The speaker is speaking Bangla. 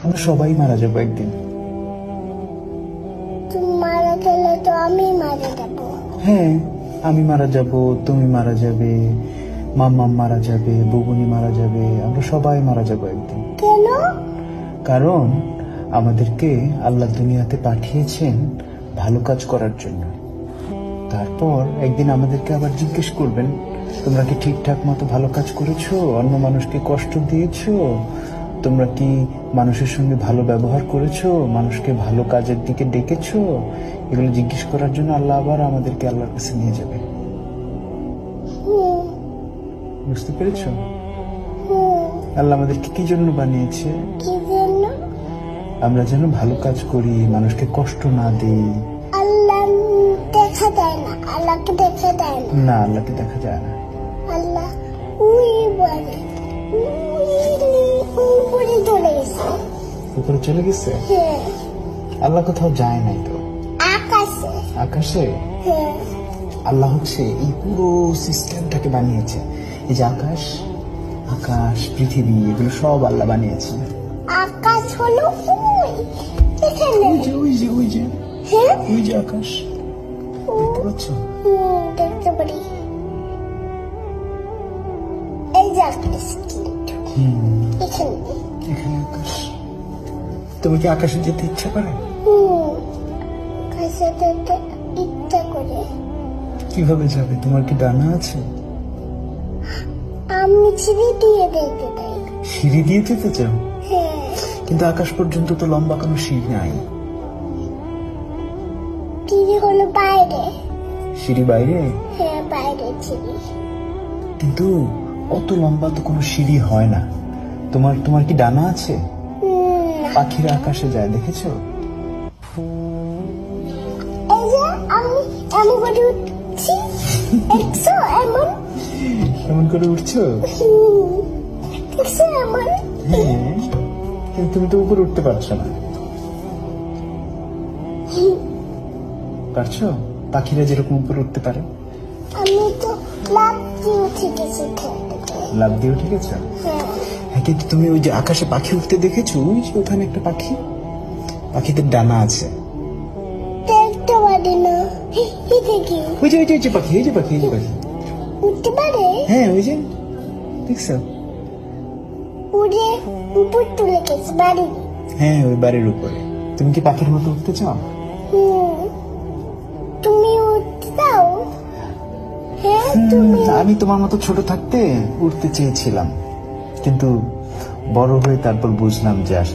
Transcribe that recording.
আমরা সবাই মারা যাবো একদিন। তুমি মারা গেলে তো আমি মারা যাব। হ্যাঁ, আমি মারা যাব, তুমি মারা যাবে, মাম্মা মারা যাবে, বুবুনি মারা যাবে, আমরা সবাই মারা যাবো একদিন। কেন? কারণ আমাদেরকে আল্লাহ দুনিয়াতে পাঠিয়েছেন ভালো কাজ করার জন্য। তারপর একদিন আমাদেরকে আবার জিজ্ঞেস করবেন, তোমরা কি ঠিকঠাক মতো ভালো কাজ করেছো? অন্য মানুষকে কষ্ট দিয়েছো? তোমরা কি মানুষের সঙ্গে ভালো ব্যবহার করেছো? মানুষকে ভালো কাজের দিকে ডেকেছো? এগুলো জিজ্ঞেস করার জন্য আল্লাহ আবার আমাদেরকে আল্লাহর কাছে নিয়ে যাবে। বুঝতে পেরেছো? আল্লাহ আমাদেরকে কি জন্য বানিয়েছে? কি জন্য? আমরা যেন ভালো কাজ করি, মানুষকে কষ্ট না দিই। আল্লাহ দেখা যায় না, আল্লাহকে দেখা যায় না। না, আল্লাহকে দেখা যায় না। আল্লাহ ওই বলে উপরে চলে গেছে। উপরে চলে গেছে? হ্যাঁ, আল্লাহ কোথাও যায় নাই তো। আকাশে। আকাশে? হ্যাঁ, আল্লাহ হচ্ছে এই পুরো সিস্টেমটাকে বানিয়েছে। এই যে আকাশ, আকাশ, পৃথিবী, এগুলো সব আল্লাহ বানিয়েছে। আকাশ হলো ওই এখানে। ওই যে ওই যে ওই যে হ্যাঁ, ওই যে আকাশ, দেখতে পাচ্ছ? দেখতে পারি। এই যে আকাশ কিন্তু এখানে। এখানে আকাশ। তুমি কি আকাশে যেতে ইচ্ছা করে? আকাশে যেতে ইচ্ছা করে। কিভাবে যাবে? তোমার কি ডানা আছে? আমি সিঁড়ি দিয়ে দেখতে চাই। সিঁড়ি দিয়ে যেতে চাও? হ্যাঁ, কিন্তু আকাশ পর্যন্ত তো লম্বা কোনো সিঁড়ি নাই। সিঁড়ি হলো বাইরে। সিঁড়ি বাইরে? হ্যাঁ, বাইরে সিঁড়ি। কিন্তু অত লম্বা তো কোনো সিঁড়ি হয় না। তোমার কি ডানা আছে? পাখিরা আকাশে যায়, দেখেছো? এই যে আমি এমন করে উঠছি, দেখছো? এমন এমন করে উঠছো? দেখছো এমন? হ্যাঁ, কিন্তু তুমি তো উপরে উঠতে পারছো না। পারছো? পাখিরা যেরকম উপরে উঠতে পারে। আমি তো লাফ দিয়ে উঠে গেছি এখান থেকে। লাফ দিয়ে উঠে গেছো? হ্যাঁ, হ্যাঁ, কিন্তু তুমি ওই যে আকাশে পাখি উঠতে দেখেছো? ওই যে ওখানে একটা পাখি, পাখিদের ডানা আছে। দেখতে পারি না। এই দেখি ওই যে ওই যে ওই যে পাখি, এই যে পাখি, এই যে পাখি। উঠতে পারে। হ্যাঁ, ওই যে দেখছো? উড়ে উপর তুলে গেছে বাড়ি। হ্যাঁ, ওই বাড়ির উপরে। তুমি কি পাখির মতো উঠতে চাও? তুমি উঠতে দাও। হ্যাঁ, তুমি। আমি তোমার মতো ছোট থাকতে উঠতে চেয়েছিলাম, কিন্তু বড় হয়ে তারপর বুঝলাম যে আসলে